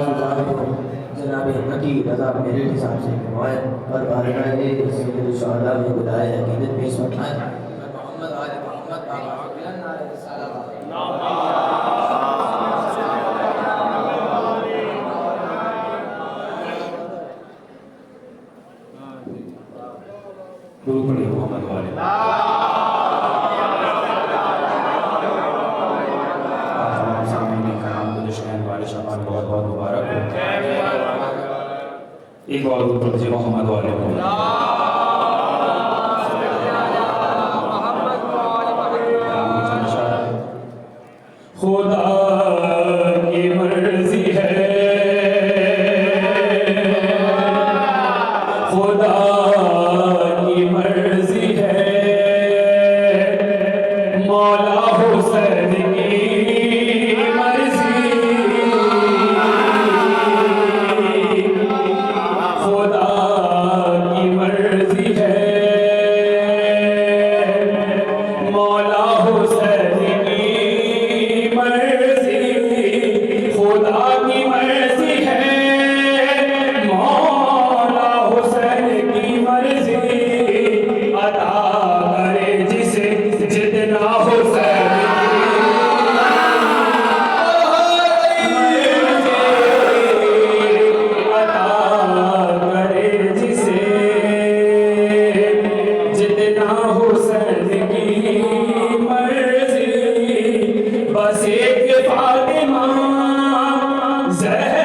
सुजान को जनाब हिम्मती रजा मेरे हिसाब से करवाए और बारगाह सैयद शुहदा में बुलाए अकीदत पेश फरमाए और मोहम्मद आले मोहम्मद बाबा बिलन नारे रिसालत दुरूद पढ़िए मोहम्मद वाले तमाम सामने कराम गुज़श्तन वाले शाबान बहुत बहुत मुबारक हो। एक बार दुरूद पढ़िए मोहम्मद वाले को। खुदा की मर्जी है, खुदा की मर्जी है, मौला हुसैन की मर्जी, खुदा की मर्जी है, मौला हुसैन की मर्जी, खुदा की मर्जी है, मौला हुसैन की मर्जी, अता करे जिसे जितना हुसैन की मर्जी, अता करे जिसे जितना हुसैन की मर्जी, बस एक फातिमा ज़हरा